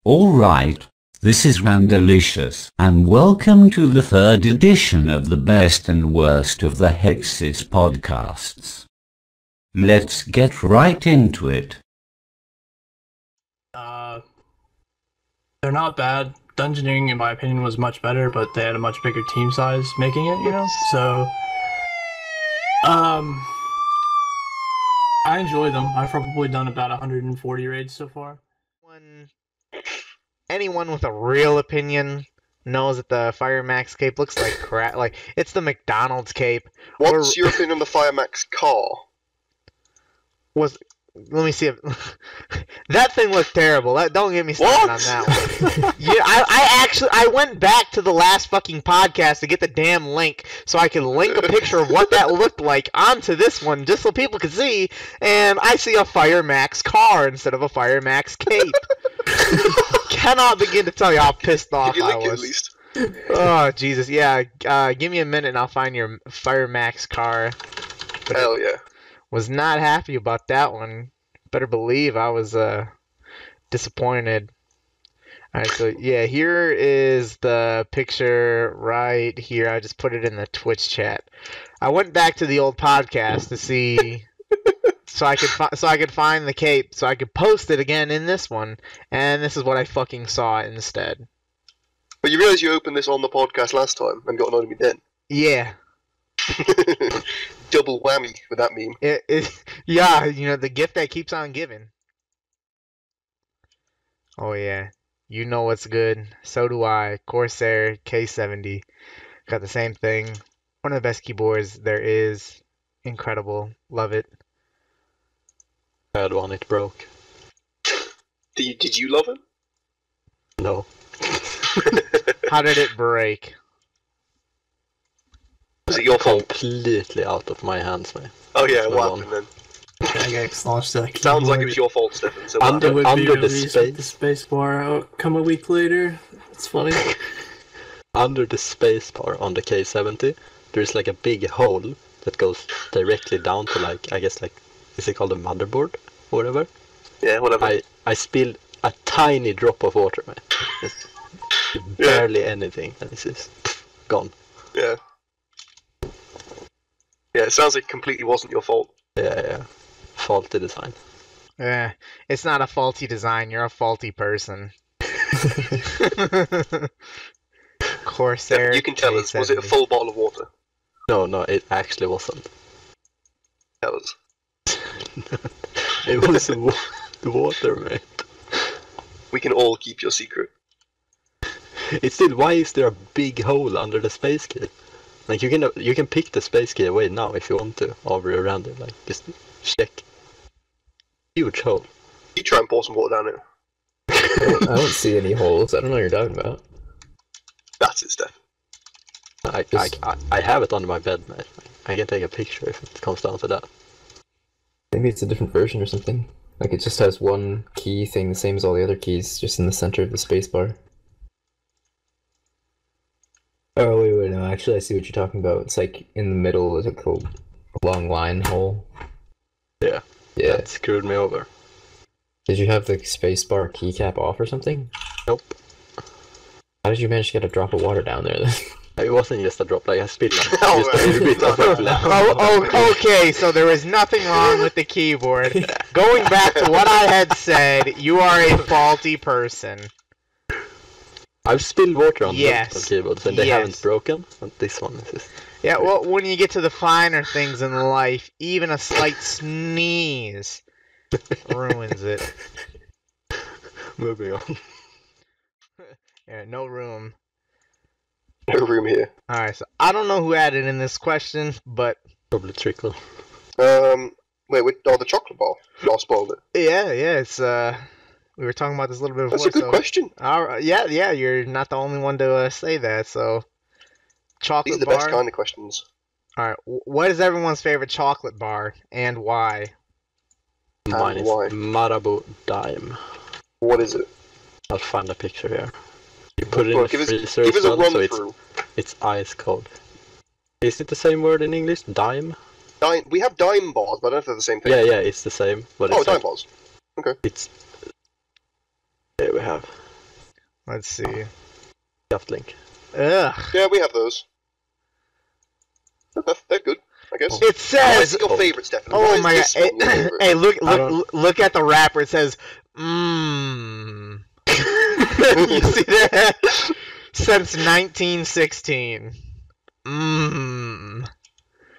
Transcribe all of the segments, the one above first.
Alright, this is Randalicious, and welcome to the third edition of the best and worst of the Hexis podcasts. Let's get right into it. They're not bad. Dungeoneering, in my opinion, was much better, but they had a much bigger team size making it, So, I enjoy them. I've probably done about 140 raids so far. Anyone with a real opinion knows that the Fire Max cape looks like crap. Like, it's the McDonald's cape. What's your opinion on the Fire Max car? Let me see if that thing looked terrible. Don't get me started on that one. Yeah, I went back to the last fucking podcast to get the damn link so I could link a picture of what that looked like onto this one just so people could see, and I see a Fire Max car instead of a Fire Max cape. Cannot begin to tell you how pissed off I was. At least. Oh Jesus, yeah. Give me a minute and I'll find your Fire Max car. But hell yeah. Was not happy about that one. Better believe I was disappointed. Alright, so yeah, here is the picture right here. I just put it in the Twitch chat. I went back to the old podcast to see so I could find the cape so I could post it again in this one, and this is what I fucking saw instead. But you realize you opened this on the podcast last time and got annoyed at me then? Yeah. Double whammy with that meme. Yeah, the gift that keeps on giving. Oh yeah, you know what's good. So do I. Corsair K70. Got the same thing. One of the best keyboards there is. Incredible. Love it. Bad one, it broke. Did you love it? No. How did it break? Was it your fault? Completely out of my hands, man. Oh yeah, what happened then? I got launched to that Sounds like it was your fault, Stefan. So under the space bar. Oh, come a week later. It's funny. Under the space bar on the K70, there's like a big hole that goes directly down to is it called a motherboard or whatever? Yeah, whatever. I spilled a tiny drop of water, man. Just barely anything, and it's just gone. Yeah. Yeah, it sounds like it completely wasn't your fault. Yeah. Faulty design. It's not a faulty design, you're a faulty person. Corsair. Yeah, you can tell us, was it a full bottle of water? No, it actually wasn't. Tell us. It was water, mate. We can all keep your secret. It's still, why is there a big hole under the space key? Like, you can pick the space key away now if you want to, over around it, like, just check. Huge hole. You try and pour some water down it. I don't see any holes. I don't know what you're talking about. That's it, Steph. I have it under my bed, mate. I can take a picture if it comes down to that. Maybe it's a different version or something. Like, it just has one key thing, the same as all the other keys, just in the center of the spacebar. Oh, wait, no, actually I see what you're talking about. It's like in the middle, it's like a long line hole. Yeah. That screwed me over. Did you have the spacebar keycap off or something? Nope. How did you manage to get a drop of water down there then? It wasn't just a drop, like I spilled just a little bit of Okay, so there was nothing wrong with the keyboard. Going back to what I had said, you are a faulty person. I've spilled water on multiple keyboards and they haven't broken, but this one is just... Yeah, well, when you get to the finer things in life, even a slight sneeze ruins it. Moving on. Yeah, no room. No room here. Alright, so I don't know who added in this question, but... Probably Trickle. Wait, the chocolate bar. I spoiled it. Yeah, it's, we were talking about this a little bit before. That's a good question. Yeah, you're not the only one to say that, so... Chocolate These are the bar. best kind of questions. Alright, what is everyone's favorite chocolate bar, and why? Mine is Marabou Dime. What is it? I'll find a picture here. You put it in the freezer give us a run so through. it's ice cold. Is it the same word in English? Dime? We have dime bars, but I don't know if they're the same thing. Yeah, it's the same. But oh, it's dime like, bars. Okay. It's... There we have. Let's see. Shaft link. Ugh. Yeah, we have those. They're good, I guess. It says. What's your favorite, Stefan? Oh Why my is god! this one your favorite? Hey, look at the wrapper. It says, mmm. You see that? Since 1916. Mmm.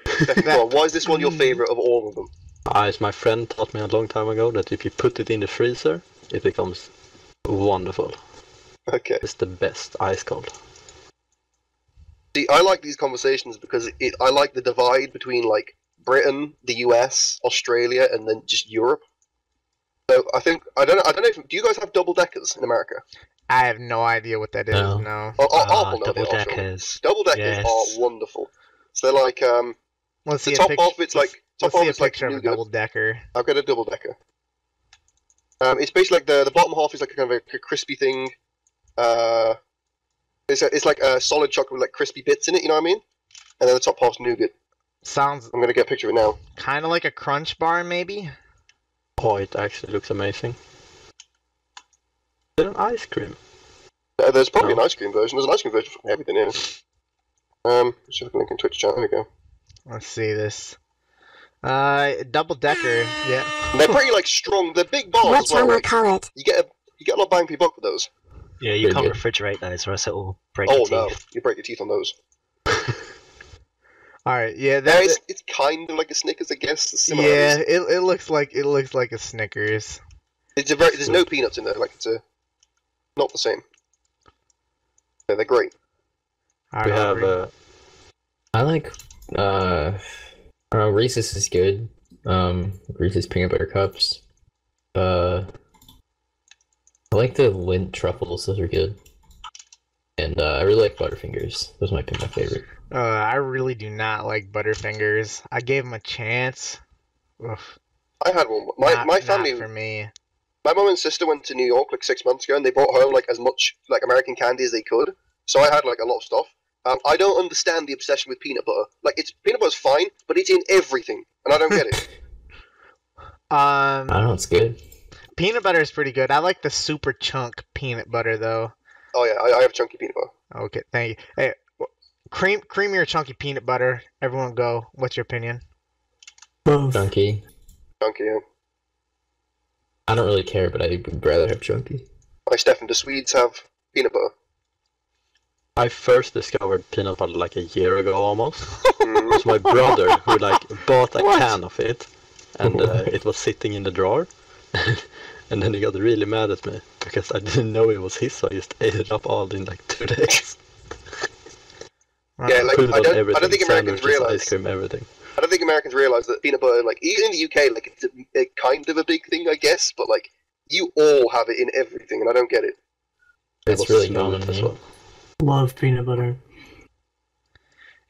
Stefan, come on, why is this one your favorite of all of them? As my friend taught me a long time ago, that if you put it in the freezer, it becomes wonderful. Okay. It's the best ice cold. See, I like these conversations because I like the divide between like Britain, the US, Australia, and then just Europe. So I think I don't know. Do you guys have double deckers in America? I have no idea what that is. No. I'll know double they are, sure. deckers. Double deckers Yes. are wonderful. So they're like Let's the see a top picture. half. It's like top Let's see half a is like picture of a nougat. double decker. I've got a double decker. It's basically like the bottom half is like a kind of a crispy thing. It's like a solid chocolate with like crispy bits in it. You know what I mean? And then the top half's nougat. Sounds I'm gonna get a picture of it now. kind of like a Crunch Bar, maybe. Oh, it actually looks amazing. Is it an ice cream? There's probably No. an ice cream version. There's an ice cream version for everything here. Let's see if I can link in Twitch chat. There we go. Let's see this. Double decker. Yeah. And they're pretty like strong. They're big bars What's as well. on my Like, palate? you get a lot of bang for your buck with those. Yeah, you Pretty can't good. refrigerate those, or else it will break Oh your no, teeth. you break your teeth on those. All right. Yeah. Yeah, That. it's kind of like a Snickers, I guess. It's similar. Yeah. It looks like a Snickers. There's no peanuts in there. Like it's not the same. Yeah, they're great. All We right, have Aubrey. I like Reese's is good. Reese's peanut butter cups. I like the Lindt truffles, those are good. And I really like Butterfingers. Those might be my favorite. I really do not like Butterfingers. I gave them a chance. Oof, I had one. not My family, for me. my mum and sister went to New York like 6 months ago, and they brought home like as much like American candy as they could. So I had like a lot of stuff. I don't understand the obsession with peanut butter. Like peanut butter's fine, but it's in everything, and I don't get it. I don't know, it's good. Peanut butter is pretty good. I like the super chunk peanut butter though. Oh yeah, I have chunky peanut butter. Okay, thank you. Hey, creamy or chunky peanut butter? Everyone go. What's your opinion? Both. Chunky. Chunky, yeah. I don't really care, but I would rather have chunky. Like Stefan, the Swedes have peanut butter. I first discovered peanut butter like a year ago almost. Mm. It was my brother who like bought a What? can of it, and it was sitting in the drawer. And then he got really mad at me because I didn't know it was his, so I just ate it up all in like 2 days. Yeah, like Put it I on don't everything, think Americans sandwiches, realize. ice cream, everything. I don't think Americans realize that peanut butter, like even in the UK, like it's a kind of a big thing, I guess. But like you all have it in everything, and I don't get it. It It's was really smooth common as here. well. Love peanut butter.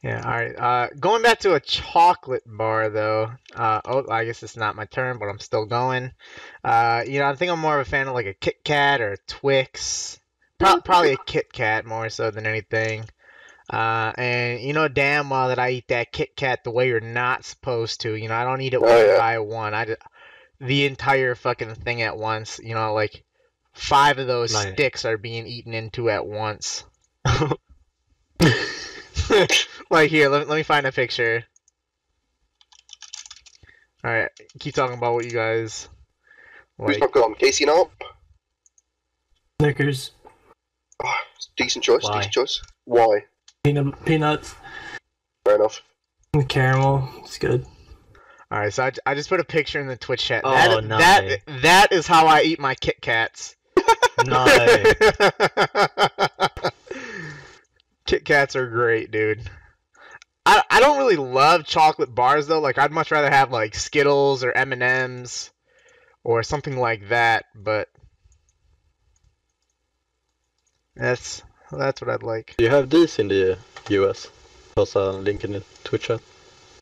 Yeah, alright. Going back to a chocolate bar though. I guess it's not my turn, but I'm still going. I think I'm more of a fan of like a Kit Kat or a Twix. Probably a Kit Kat more so than anything. And you know damn well that I eat that Kit Kat the way you're not supposed to. I don't eat it one yeah. by one. The entire fucking thing at once. Like 5 of those Nice. sticks are being eaten into at once. Like here, let me find a picture. Alright, keep talking about what you guys Who's like. not gone? Casey and Arp? Snickers. Oh, decent choice. Why? Decent choice. Why? Peanuts. Fair enough. And caramel. It's good. Alright, so I just put a picture in the Twitch chat. Oh, That is how I eat my Kit Kats. No. Kit Kats are great, dude. I don't really love chocolate bars though. Like I'd much rather have like Skittles or M&Ms or something like that. But that's what I'd like. Do you have these in the US? There's a link in the Twitch chat.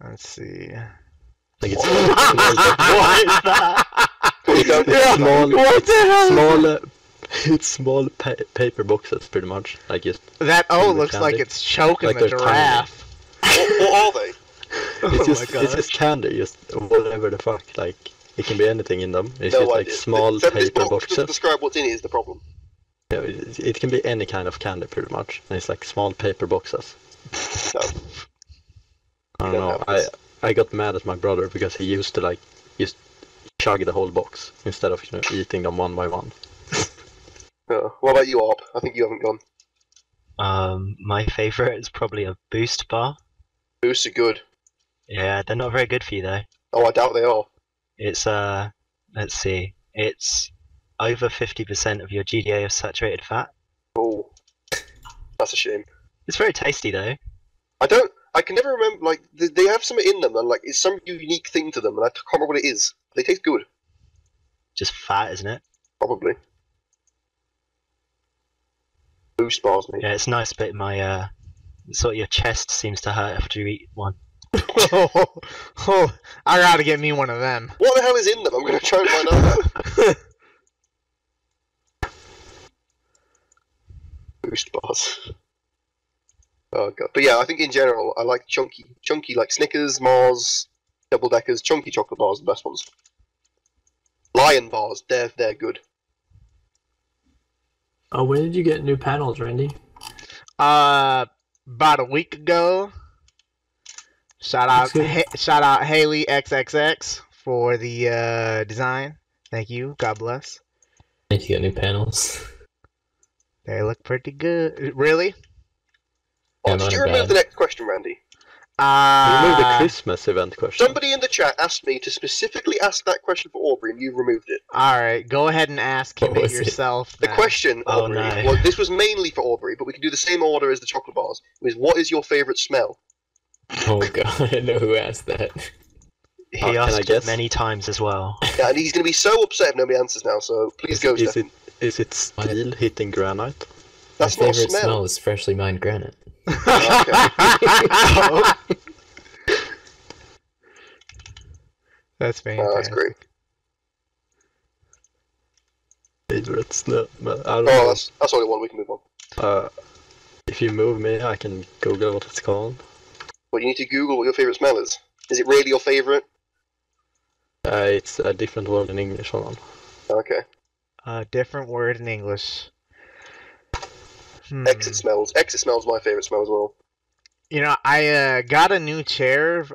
Let's see. I think it's What is that? You don't small, What the hell? small, it's small paper boxes, pretty much. Like just That Candy. looks like it's choking Like the they're giraffe. what are they? it's just candy, just whatever the fuck. Like it can be anything in them. It's No just like idea. small This paper box doesn't boxes. describe what's in it is the problem. Yeah, Yeah, it can be any kind of candy pretty much. And it's like small paper boxes. No. I don't You don't know. have this. I got mad at my brother because he used to like just chug the whole box instead of eating them one by one. What about you, Arp? I think you haven't gone. My favorite is probably a boost bar. Boosts are good. Yeah, they're not very good for you though. Oh, I doubt they are. It's let's see, it's over 50% of your GDA of saturated fat. Oh, that's a shame. It's very tasty though. I can never remember, like, they have something in them, and, like, it's some unique thing to them, and I can't remember what it is. They taste good. Just fat, isn't it? Probably. Boost bars, mate. Yeah, it's nice, but my sort of your chest seems to hurt after you eat one. Oh, I gotta get me one of them. What the hell is in them? I'm gonna try and find out that. Boost bars. Oh god. But yeah, I think in general, I like chunky like Snickers, Mars, Double Deckers, chunky chocolate bars are the best ones. Lion bars, they're good. Oh, when did you get new panels, Randy? About a week ago. Shout out Haley XXX for the design. Thank you. God bless. I think you got new panels. They look pretty good. Really? Oh, Yeah, did mine you are remove bad. the next question, Randy? Remove the Christmas event question. Somebody in the chat asked me to specifically ask that question for Aubrey, and you removed it. Alright, go ahead and ask him What it was it? yourself. The then. question, Oh, Aubrey, no. well, this was mainly for Aubrey, but we can do the same order as the chocolate bars. Was what is your favourite smell? Oh god, I know who asked that. He can I asked guess? it many times as well. Yeah, and he's going to be so upset if nobody answers now, so please go, Is Stefan. it steel hitting granite? That's My not a favorite smell. smell is freshly mined granite. That's fantastic. Oh, that's great. Favorite smell? I don't Oh, know. that's only one. We can move on. If you move me, I can Google what it's called. But you need to Google what your favourite smell is. Is it really your favourite? It's a different word in English. Hold on. Okay. Different word in English. Exit smells. Exit smells my favourite smell as well. You know, I got a new chair,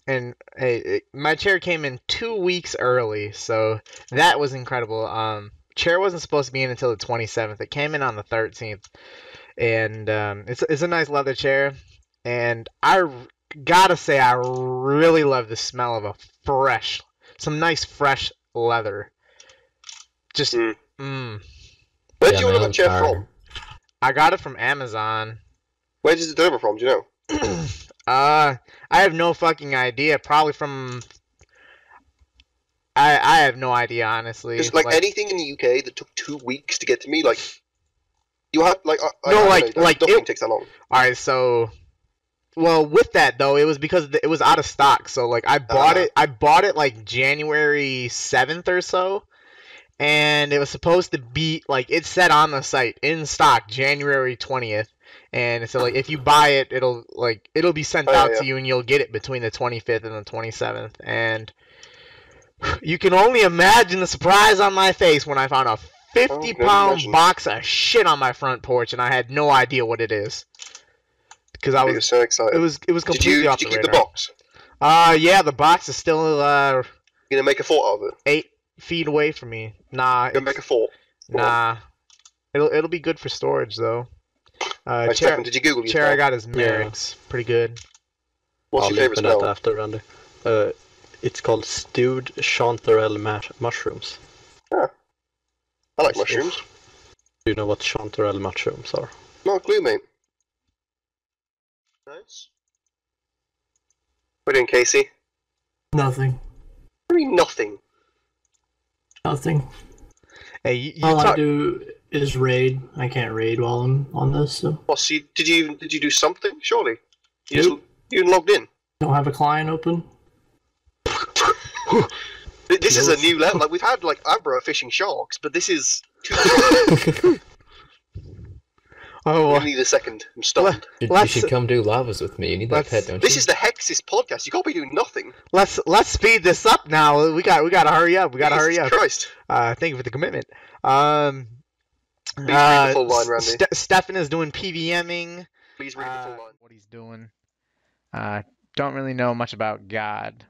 and my chair came in 2 weeks early, so that was incredible. Chair wasn't supposed to be in until the 27th. It came in on the 13th, and it's a nice leather chair, and I gotta say I really love the smell of some nice fresh leather. Just Where'd mmm. you Yeah, order my that chair own from? car. I got it from Amazon. Where does it deliver from? Do you know? I have no fucking idea. Probably from. I have no idea, honestly. Because like anything in the UK that took 2 weeks to get to me, like you have like I No, don't like- know, like nothing it- takes that long. All right, so. Well, with that though, it was because it was out of stock. So like, I bought it. I bought it like January 7th or so, and it was supposed to be like it said on the site in stock January 20th. And so like if you buy it, it'll be sent out to you, and you'll get it between the 25th and the 27th. And you can only imagine the surprise on my face when I found a 50-pound box of shit on my front porch, and I had no idea what it is. Because I You're was, so excited. it was completely off Did the you keep the radar. box? Yeah, the box is still You gonna make a fort out of it? 8 feet away from me. Nah, You gonna make a fort? nah. It'll be good for storage though. Hey, Chair, Stefan, did you Google your chair I smell? got is Merrick's. Pretty good. What's I'll your favourite open that smell? after, Randy. It's called stewed chanterelle mushrooms. I like mushrooms. Do you know what chanterelle mushrooms are? Not a clue, mate. Nice. What are you doing, Casey? Nothing. I mean nothing. Nothing. Hey, you All I talk. do is raid. I can't raid while I'm on this, so What? So did you do something? Surely. You Nope. you logged in. don't have a client open. This is a new level. Like we've had like Abra fishing sharks, but this is too. Oh, I well, need a second. I'm stunned. You Let's- should come do lavas with me. You need that let's- pet, don't This you? is the Hexis podcast. You can't be doing nothing. let's speed this up now. We gotta hurry up. We gotta hurry Jesus up. Christ. Thank you for the commitment. Please read the full line, Randy. Stefan is doing PVMing. Please read the full line. What he's doing. Don't really know much about God.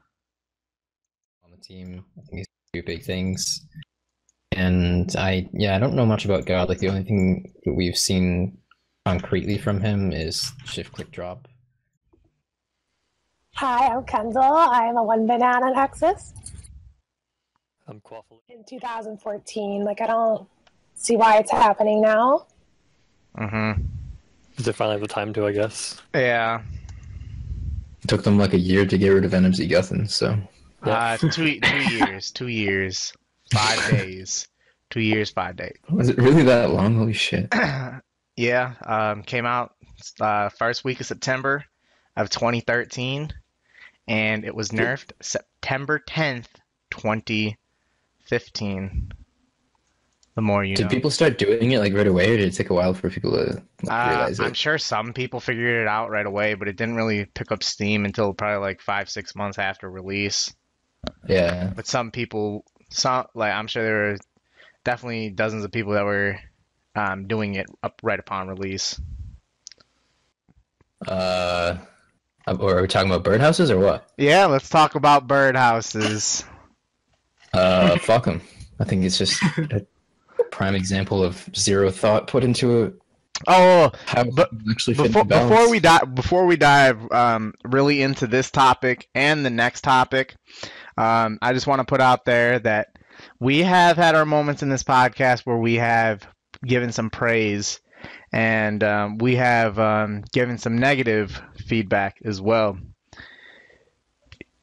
On the team, I think he's two big things. And I don't know much about God. Like the only thing that we've seen concretely from him is shift click drop. Hi, I'm Kendall. I'm a one banana on Hexis. I'm Quaffle. In 2014, like I don't see why it's happening now. Is it finally the time to, I guess? Yeah. It took them like a year to get rid of NMZ Guthin, so. 2 years, 5 days. 2 years, 5 days. Was it really that long? Holy shit. Yeah, came out first week of September of 2013, and it was nerfed September 10th, 2015. The more you know. Did people start doing it like right away, or did it take a while for people to realize it? I'm sure some people figured it out right away, but it didn't really pick up steam until probably like 5-6 months after release. Yeah. But some people, I'm sure there were definitely dozens of people that were doing it up right upon release. Or are we talking about birdhouses or what? Yeah, let's talk about birdhouses. Fuck them. I think it's just a prime example of zero thought put into it. Oh, but actually before we dive really into this topic and the next topic, I just want to put out there that we have had our moments in this podcast where we have given some praise, and we have given some negative feedback as well.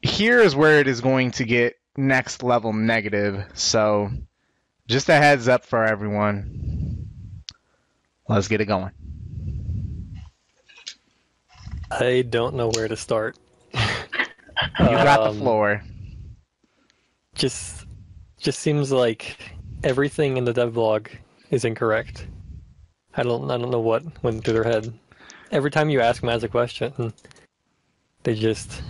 Here is where it is going to get next level negative, so just a heads up for everyone. Let's get it going. I don't know where to start. You got the floor. Just seems like everything in the devlog is incorrect. I don't know what went through their head. Every time you ask Maz a question, they just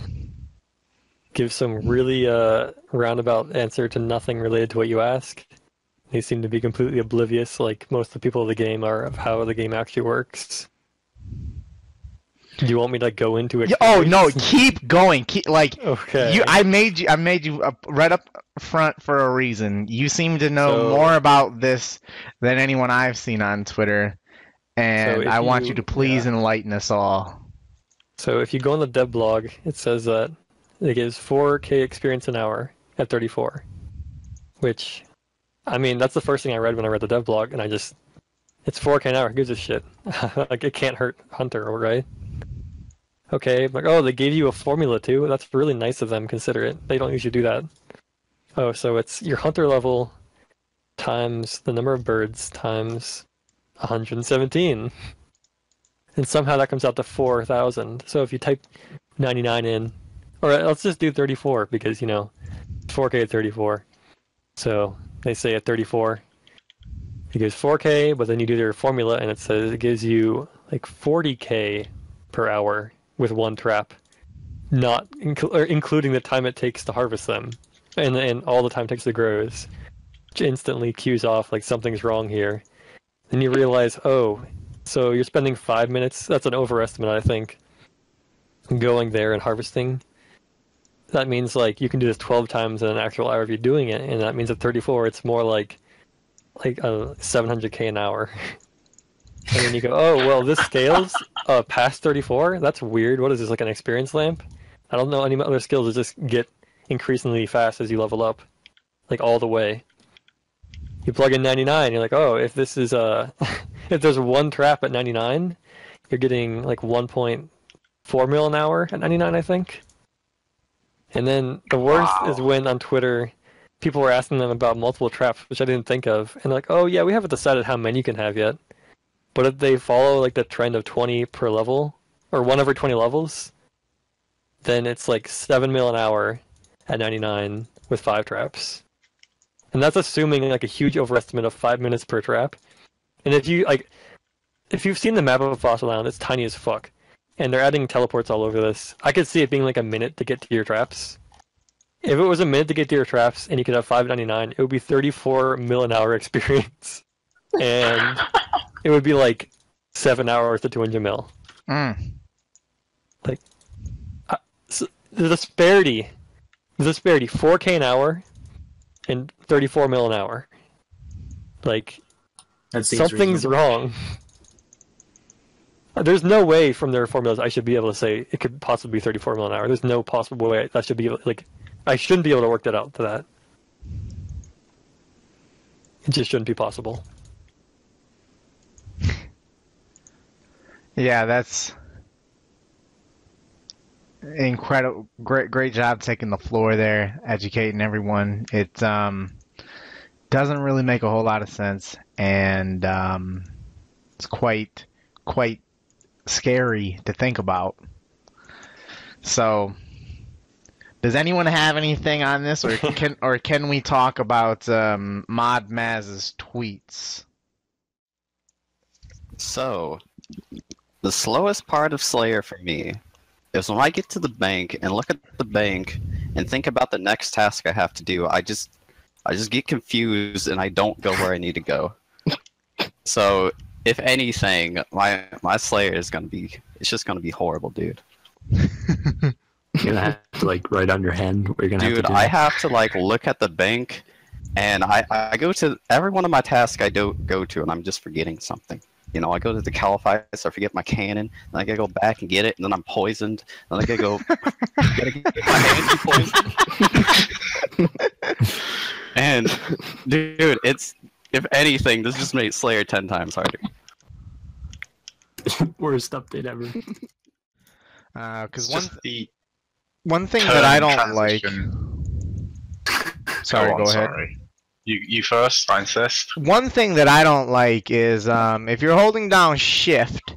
give some really roundabout answer to nothing related to what you ask. They seem to be completely oblivious, like most of the people of the game are, of how the game actually works. Do you want me to go into it? Oh no, keep going. Okay. I made you right up front for a reason. You seem to know more about this than anyone I've seen on Twitter, and I want you to please enlighten us all. So if you go on the dev blog, it says that it gives 4K experience an hour at 34, which, I mean, that's the first thing I read when I read the dev blog, and it's 4K an hour. Who gives a shit? Like, it can't hurt Hunter, right? Okay, like, oh, they gave you a formula too? That's really nice of them, consider it. They don't usually do that. Oh, so it's your Hunter level times the number of birds times 117. And somehow that comes out to 4,000. So if you type 99 in, or let's just do 34, because, 4K at 34. So they say at 34, it gives 4K, but then you do their formula, and it says it gives you like 40K per hour with one trap, not including the time it takes to harvest them, and all the time it takes to grows, which instantly cues off like something's wrong here. Then you realize, oh, so you're spending 5 minutes. That's an overestimate, I think. Going there and harvesting. That means like you can do this 12 times in an actual hour if you're doing it, and that means at 34 it's more like 700K an hour. And then you go, oh, well, this scales past 34? That's weird. What is this, like an experience lamp? I don't know any other skills that just get increasingly fast as you level up. Like, all the way. You plug in 99, you're like, oh, if this is, if there's one trap at 99, you're getting, like, 1.4 mil an hour at 99, I think. And then the worst is when, on Twitter, people were asking them about multiple traps, which I didn't think of. And they're like, oh, yeah, we haven't decided how many you can have yet. But if they follow like the trend of 20 per level, or 1 every 20 levels, then it's like 7 mil an hour at 99 with 5 traps. And that's assuming like a huge overestimate of 5 minutes per trap. And if you've seen the map of Fossil Island, it's tiny as fuck. And they're adding teleports all over this. I could see it being like a minute to get to your traps. If it was a minute to get to your traps and you could have 599, it would be 34 mil an hour experience. and it would be like 7 hours to 200 mil. Like, so the disparity, 4K an hour and 34 mil an hour. Like, That seems something's reasonable. wrong. There's no way from their formulas I should be able to say it could possibly be 34 mil an hour. There's no possible way that should be like, I shouldn't be able to work that out to that. It just shouldn't be possible. Yeah, that's incredible. Great job taking the floor there, educating everyone. It doesn't really make a whole lot of sense, and it's quite scary to think about. So, does anyone have anything on this, or can we talk about Mod Maz's tweets? So, the slowest part of Slayer for me is when I get to the bank and look at the bank and think about the next task I have to do. I just get confused and I don't go where I need to go. So, if anything, my Slayer is it's just gonna be horrible, dude. You're gonna have to like write on your hand what you're gonna have to do. I have to like look at the bank, and I go to every one of my tasks I don't go to, and I'm just forgetting something. You know, I go to the Caliphus, I forget my cannon, then I gotta go back and get it, and then I'm poisoned. Then I gotta go, gotta get my hand poisoned. And dude, if anything, this just made Slayer 10 times harder. Worst update ever. Because one thing that I don't like. Sorry, go ahead. Sorry. You first, I insist. One thing that I don't like is if you're holding down Shift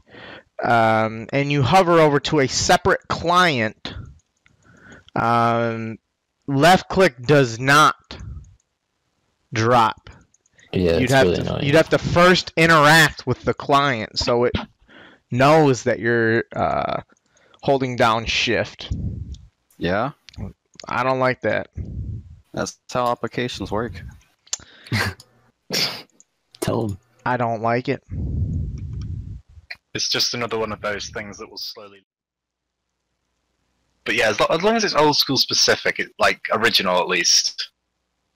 and you hover over to a separate client, left click does not drop. Yeah, you'd annoying. have to first interact with the client so it knows that you're holding down Shift. Yeah? I don't like that. That's how applications work. Tell them. I don't like it. It's just another one of those things that will slowly. But yeah, as long as it's old school specific, like original at least,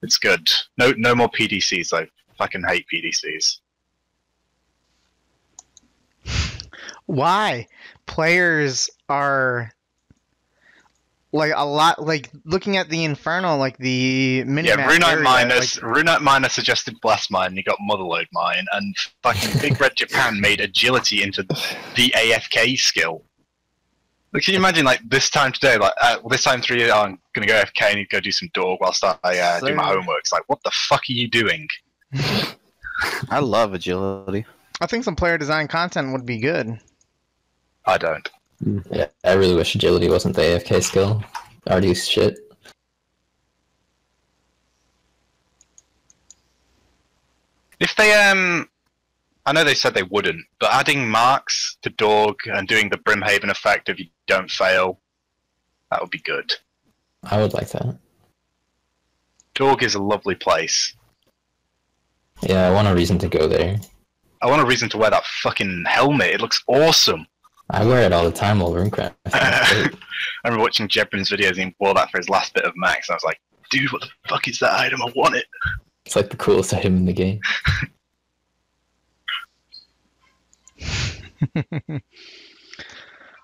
it's good. No more PDCs. I fucking hate PDCs. Why? Players are like a lot like looking at the Inferno, like the minimap. Yeah, Runite Runite Miner suggested Blast Mine, and you got Motherload Mine, and fucking Big Red Japan made agility into the AFK skill. Like, can you imagine, like, this time today, like, this time 3 years, I'm gonna go AFK, I need to go do some dog whilst I do my homework. It's like, what the fuck are you doing? I love agility. I think some player design content would be good. I don't. Yeah, I really wish agility wasn't the AFK skill. Already shit. If they, I know they said they wouldn't, but adding marks to dog and doing the Brimhaven effect if you don't fail, that would be good. I would like that. Dog is a lovely place. Yeah, I want a reason to go there. I want a reason to wear that fucking helmet. It looks awesome. I wear it all the time while Runecraft. I remember watching Jebrin's videos and he wore that for his last bit of max, and I was like, dude, what the fuck is that item? I want it. It's like the coolest item in the game.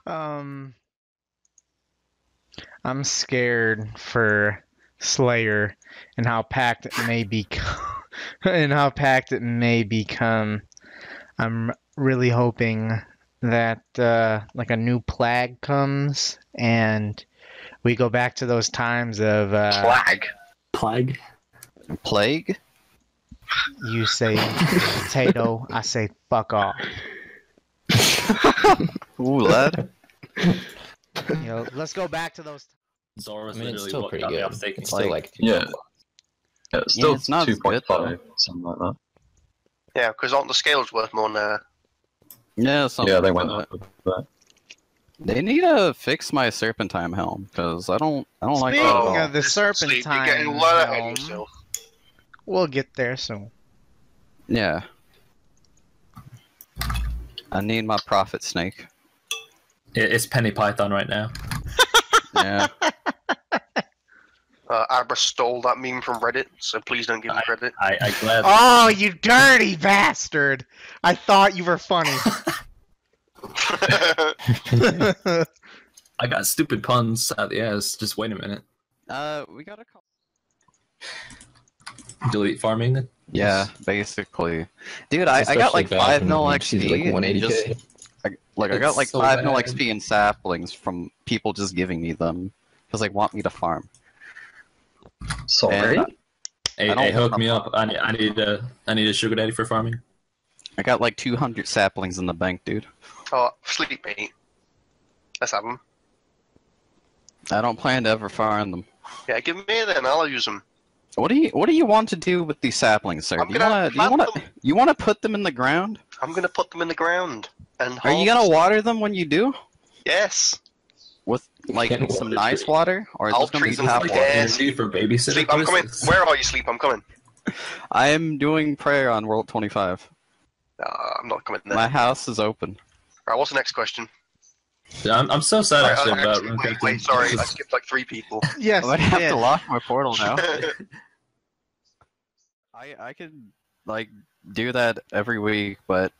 I'm scared for Slayer and how packed it may become. I'm really hoping that like a new plague comes and we go back to those times of plague. You say potato, I say fuck off. Ooh, lad. You know, let's go back to those. Zora was I mean, it's literally still what pretty got me good. off taking It's still like yeah. Yeah, it's still it's not as good, 2.5, something like that. Yeah, because aren't the scales worth more now? Yeah, Yeah, they like went that. up with that. They need to fix my Serpentine helm because I don't like that at all. Speaking of the Sleep, you're Serpentine getting well ahead of helm, yourself. we'll get there soon. Yeah, I need my profit snake. It's Penny Python right now. Yeah. Abra stole that meme from Reddit, so please don't give him credit. I gladly. Oh, you dirty bastard! I thought you were funny. I got stupid puns out the ass. Just wait a minute. We got a call. Delete farming then? Yeah, basically. Dude, I got like 5 mil XP. like and 180K. I got like so 5 mil bad. XP in saplings from people just giving me them because they want me to farm. Sorry? And Hey, hook me up. I need a sugar daddy for farming. I got like 200 saplings in the bank, dude. Oh, sleep, mate. Let's have them. I don't plan to ever farm them. Yeah, give me then. I'll use them. What do you want to do with these saplings, sir? I'm Do you gonna want to put them in the ground? I'm gonna put them in the ground. And Are you gonna water them when you do? Yes. With like Can't some water nice it. water, or is I'll this gonna be treat them tap like water? ass. For babysitter Sleep, I'm coming. purposes? Where are you, Sleep? I'm coming. I am doing prayer on World 25. I'm not coming there. My house is open. Alright, what's the next question? Yeah, I'm so sad actually about Wait, sorry, I skipped like 3 people. Yes, I might you have did. to lock my portal now. I could like do that every week, but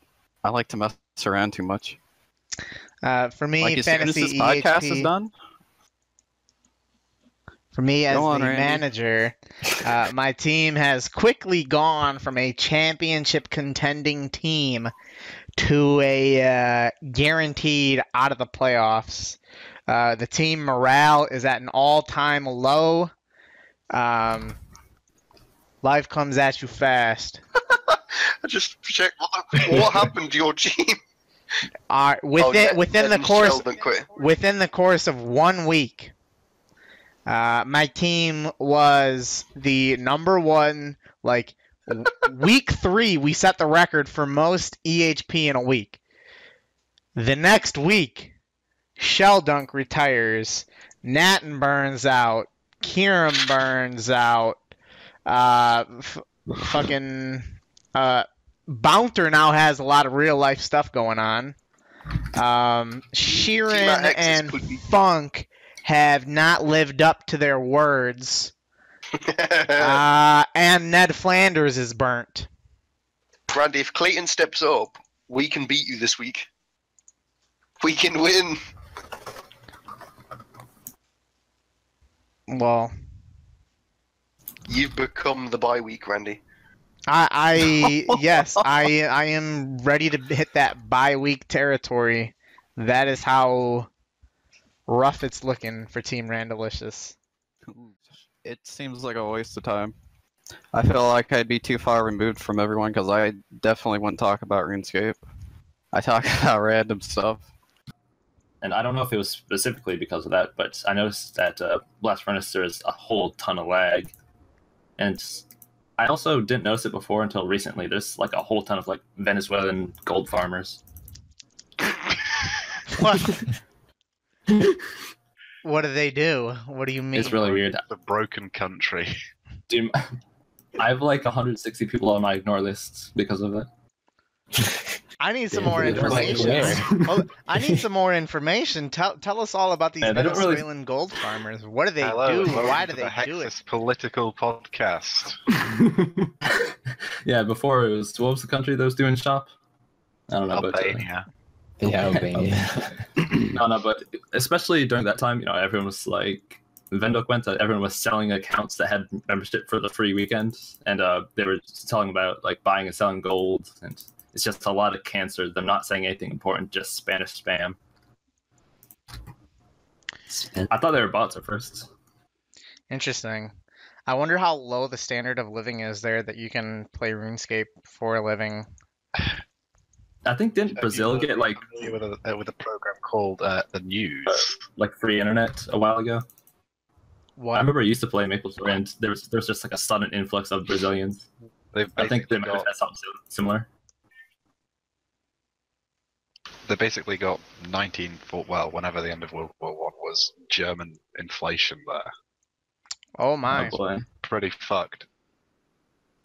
I like to mess around too much. For me, Like as soon as fantasy this podcast is EHP. done, For me, as Go on, the Randy. manager, my team has quickly gone from a championship contending team to a guaranteed out of the playoffs. The team morale is at an all-time low. Life comes at you fast. I just checked what happened to your team. Within the course Sheldon quit. within the course of 1 week, my team was the number one. Like week 3, we set the record for most EHP in a week. The next week, Sheldunk retires, Natten burns out, Kieran burns out, fucking Bounter now has a lot of real life stuff going on. Sheeran Hexis and could be- Funk have not lived up to their words. And Ned Flanders is burnt. Randy, if Clayton steps up, we can beat you this week. We can win. Well, You've become the bye week, Randy. yes, I am ready to hit that bye-week territory. That is how rough it's looking for Team Randalicious. it seems like a waste of time. I feel like I'd be too far removed from everyone because I definitely wouldn't talk about RuneScape. I talk about random stuff. And I don't know if it was specifically because of that, but I noticed that Blast Furnace there's a whole ton of lag. And I also didn't notice it before until recently. There's like a whole ton of like Venezuelan gold farmers. What? What do they do? What do you mean? It's really weird. The broken country. Dude, I have like 160 people on my ignore lists because of it. I need some more Yeah, information. Well, I need some more information. Tell us all about these Yeah, they don't really- Venezuelan gold farmers. What do they Hello, do? and welcome Why do to they the do it? Hexis Political Podcast. Yeah, before it was, what was the country that was doing shop? I don't know. Albania. Yeah, Albania. No, but especially during that time, you know, everyone was like, Vendok went, everyone was selling accounts that had membership for the free weekend, and they were telling about like buying and selling gold, and it's just a lot of cancer. They're not saying anything important, just Spanish spam. I thought they were bots at first. Interesting. I wonder how low the standard of living is there that you can play RuneScape for a living. I think didn't Brazil get like with a program called the News? Like free internet a while ago? What? I remember I used to play Maple Story, and there was just like a sudden influx of Brazilians. I think they might have had something similar. They basically got 1940, whenever the end of World War One was, German inflation there. Oh my. Oh boy. Pretty fucked.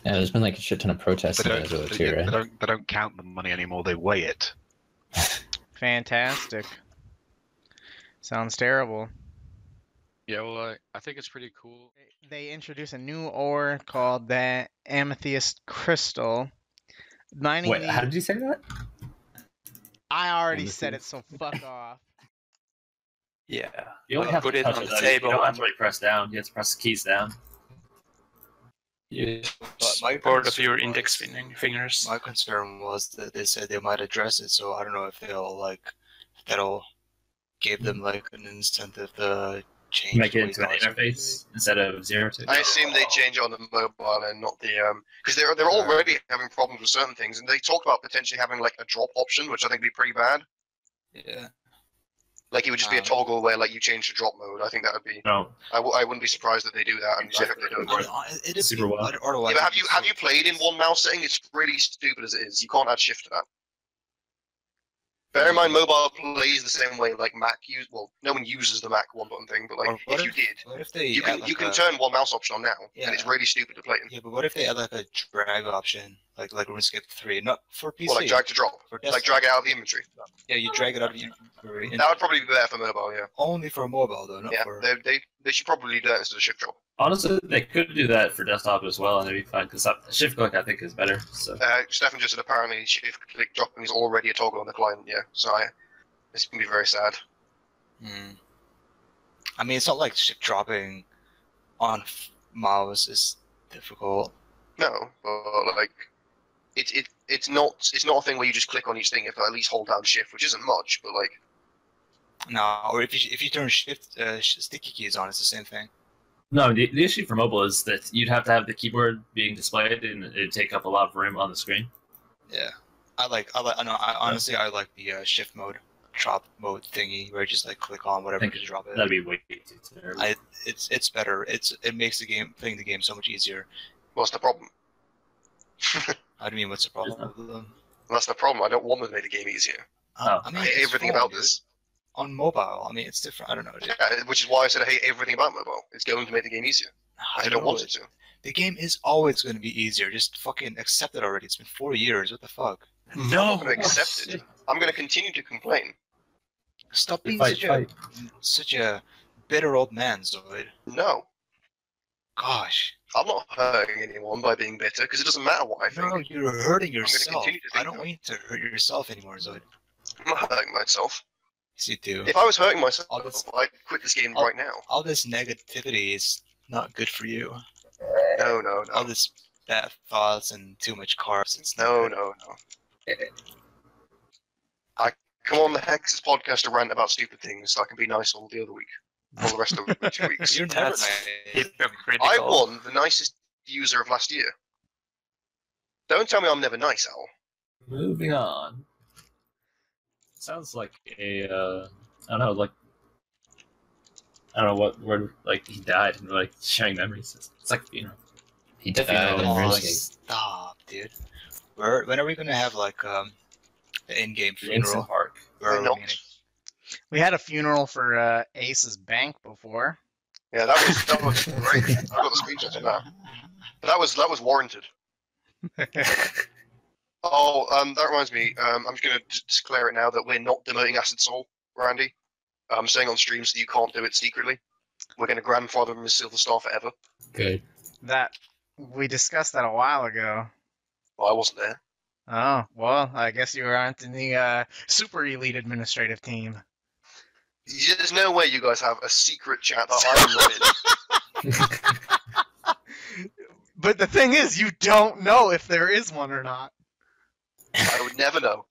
Yeah, there's been like a shit ton of protests in Venezuela too, right? They don't count the money anymore. They weigh it. Fantastic. Sounds terrible. Yeah, well, I think it's pretty cool. They introduced a new ore called the Amethyst Crystal. Mining Wait, how did you say that? I already said it, so fuck off. Yeah. You only have put to it touch on it. the You table. don't have to really press down. You have to press the keys down. Use my part of concern your was- index fingers. My concern was that they said they might address it, so I don't know if that'll give them like an incentive to change. Make the it way into an guys- interface instead of 0 to. I assume they change it on the mobile and not the because they're already having problems with certain things, and they talk about potentially having like a drop option, which I think would be pretty bad. Yeah. Like it would just be a toggle where like you change to drop mode. I think that would be. No. I wouldn't be surprised if they do that, and I hope they don't. It is Super well. Otherwise, Yeah, but have you played in one mouse setting? It's really stupid as it is. You can't add shift to that. Bear in mind, mobile plays the same way like Mac use. Well, no one uses the Mac one button thing, but like What if you did, What if they you can add, you like, can a- turn one mouse option on now, Yeah. and it's really stupid to play in. Yeah, but what if they add like a drag option, like RuneScape 3, not for PC? Or like drag to drop, For like desktop. drag it out of the inventory. Yeah, you drag it out of the inventory. That would probably be better for mobile, yeah. Only for mobile though, not Yeah, for. they should probably do that instead of shift drop. Honestly, they could do that for desktop as well, and it'd be fine. Because shift click, I think, is better. So Stefan just said apparently shift click dropping is already a toggle on the client. Yeah, so it's gonna be very sad. I mean, it's not like shift dropping on mouse is difficult. No, but like it's not a thing where you just click on each thing. If at least hold down shift, which isn't much, but like No, or if you turn shift sticky keys on, it's the same thing. no, the issue for mobile is that you'd have to have the keyboard being displayed, and it'd take up a lot of room on the screen. Yeah, honestly I like the shift mode, drop mode thingy where you just like click on whatever to drop it. That'd be way too terrible. It's better. It makes playing the game so much easier. What's the problem? How do you mean? What's the problem? That's the problem. I don't want them to make the game easier. I mean, I hate it's everything fun, about dude. this. On mobile, I mean, it's different. I don't know. Dude. Yeah, which is why I said I hate everything about mobile. It's going to make the game easier. I don't want it to. The game is always going to be easier. Just fucking accept it already. It's been 4 years. What the fuck? I'm not going to accept it. I'm going to continue to complain. Stop being Fight. such a bitter old man, Zoid. No. Gosh. I'm not hurting anyone by being bitter because it doesn't matter what I think. No, you're hurting I'm gonna yourself. continue to I think don't want you to hurt yourself anymore, Zoid. I'm not hurting myself. Yes, you do. If I was hurting myself, I'd quit this game right now. All this negativity is not good for you. No. All this bad thoughts and too much carbs. It's No. I come on the Hexis podcast to rant about stupid things so I can be nice all the other week. All the rest of the 2 weeks. You're never I won the nicest user of last year. Don't tell me I'm never nice, Al. Moving on. Sounds like a I don't know, like I don't know what word, like he died and like sharing memories. It's like funeral. He died in RuneScape. Stop, dude. When are we gonna have like the in-game funeral? Park. Where are we meeting? We had a funeral for Ace's bank before. Yeah, that was great. I got the screenshots of that. But that was warranted. Oh, that reminds me. I'm just gonna declare it now that we're not demoting Acid Soul, Randy. I'm saying on stream so you can't do it secretly. We're gonna grandfather him as Silver Star forever. Good. That we discussed that a while ago. Well, I wasn't there. Oh, well, I guess you aren't in the super elite administrative team. There's no way you guys have a secret chat that I'm not in. But the thing is, you don't know if there is one or not. I would never know.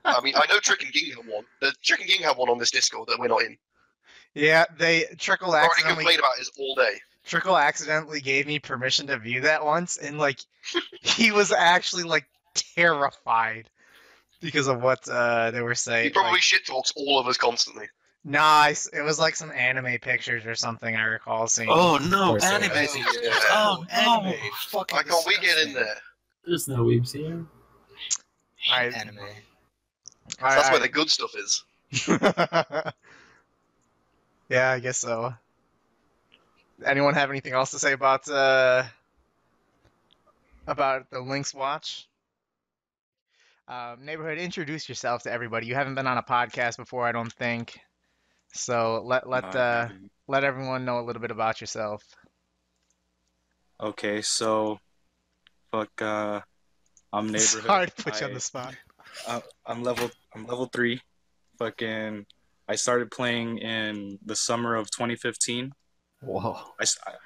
I mean, I know Trick and Ging have one. The Trick and Ging have one on this Discord that we're not in. Yeah, Trickle I've already accidentally complained about this all day. Trickle accidentally gave me permission to view that once, and like he was actually like terrified because of what they were saying. He probably Like, shit talks all of us constantly. nice. It was like some anime pictures or something I recall seeing. Oh no, anime! Yeah. Oh, anime! Fucking Why can't we get in there? There's no weebs here. anime. That's where the good stuff is. Yeah, I guess so. Anyone have anything else to say about the Lynx watch? Neighborhood, introduce yourself to everybody. You haven't been on a podcast before, I don't think. So let everyone know a little bit about yourself. Okay, so I'm neighborhood. Sorry to put you on the spot. I'm level 3. Fucking I started playing in the summer of 2015. Whoa.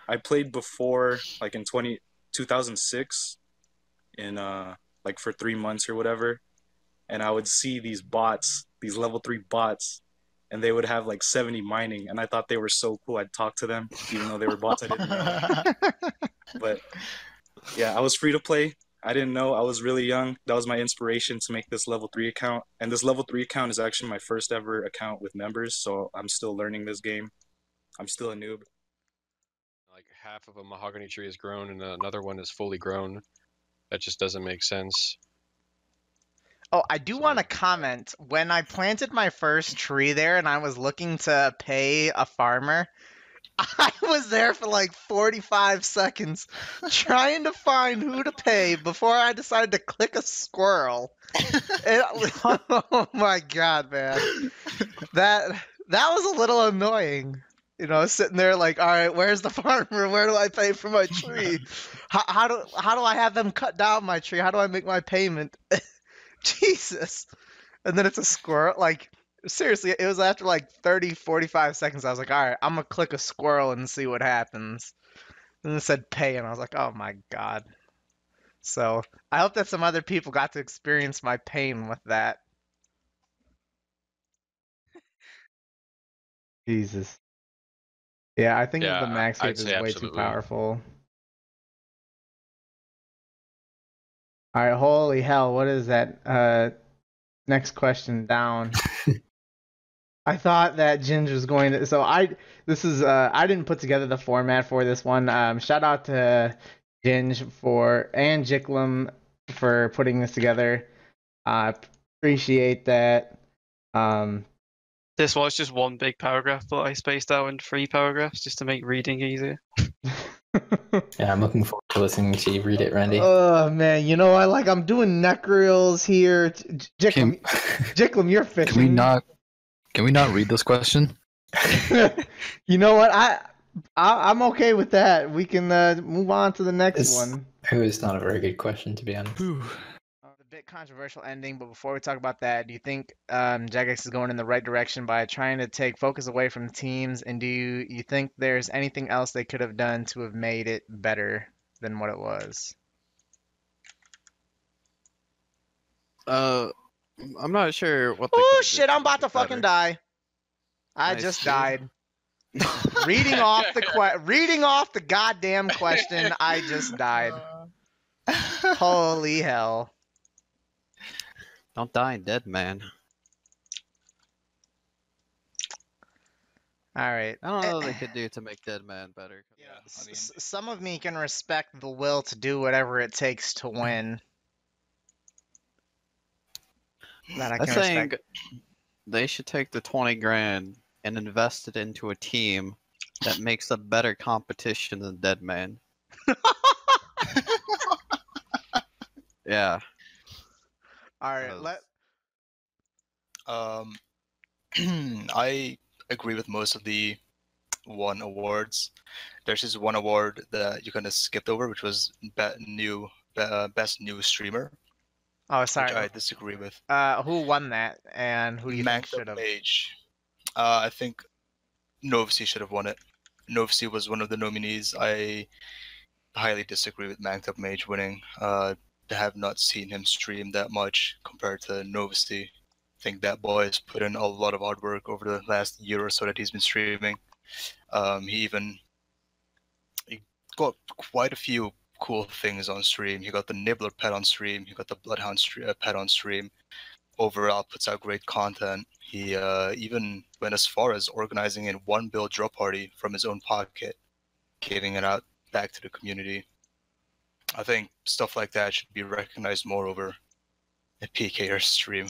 I played before, like in 2006 in like for 3 months or whatever, and I would see these bots, these level 3 bots, and they would have like 70 mining, and I thought they were so cool. I'd talk to them even though they were bots. I didn't know. But yeah, I was free to play. I didn't know. I was really young. That was my inspiration to make this level 3 account. And this level 3 account is actually my first ever account with members, so I'm still learning this game. I'm still a noob. Like half of a mahogany tree is grown and another one is fully grown. That just doesn't make sense. Oh, I do want to comment. When I planted my first tree there and I was looking to pay a farmer, I was there for like 45 seconds trying to find who to pay before I decided to click a squirrel. Oh my god, man. That was a little annoying. You know, sitting there like, all right, where's the farmer? Where do I pay for my tree? How do I have them cut down my tree? How do I make my payment? Jesus. And then it's a squirrel. Like, seriously, it was after like 30, 45 seconds. I was like, all right, I'm going to click a squirrel and see what happens. And it said pay, and I was like, oh my god. So I hope that some other people got to experience my pain with that. Jesus. Yeah, I think the max I'd cape is say way too absolutely. powerful. All right, holy hell, what is that? Next question down. I thought that Ginge was going to. So I didn't put together the format for this one. Shout out to Ginge and Jicklum for putting this together. I appreciate that. This was just one big paragraph, but I spaced out in 3 paragraphs just to make reading easier. Yeah, I'm looking forward to listening to you read it, Randy. Oh man, you know I'm doing neck reels here. Jicklum, you're fishing. Can we not read this question? You know what? I'm okay with that. We can move on to the next one. It was not a very good question, to be honest. A bit controversial ending, but before we talk about that, do you think Jagex is going in the right direction by trying to take focus away from teams? And do you think there's anything else they could have done to have made it better than what it was? I'm not sure what. Oh shit! I'm about to fucking die. I just died. reading off the goddamn question. I just died. Holy hell! Don't die in dead, man. All right. I don't know what they could do to make Dead Man better. Yeah, some of me can respect the will to do whatever it takes to win. That I can think respect. they should take the 20 grand and invest it into a team that makes a better competition than Dead Man. Yeah. All right. I agree with most of the won awards. There's just one award that you kind of skipped over, which was best new streamer. Oh, sorry. Which I disagree with. Who won that, and who do you think should have? Mage. I think Novsi should have won it. Novsi was one of the nominees. I highly disagree with Manked Up Mage winning. I have not seen him stream that much compared to Novsi. I think that boy has put in a lot of hard work over the last year or so that he's been streaming. He got quite a few cool things on stream. He got the Nibbler pet on stream. He got the Bloodhound pet on stream. Overall, puts out great content. He even went as far as organizing a 1 build drop party from his own pocket, giving it out back to the community. I think stuff like that should be recognized more over a PKR stream.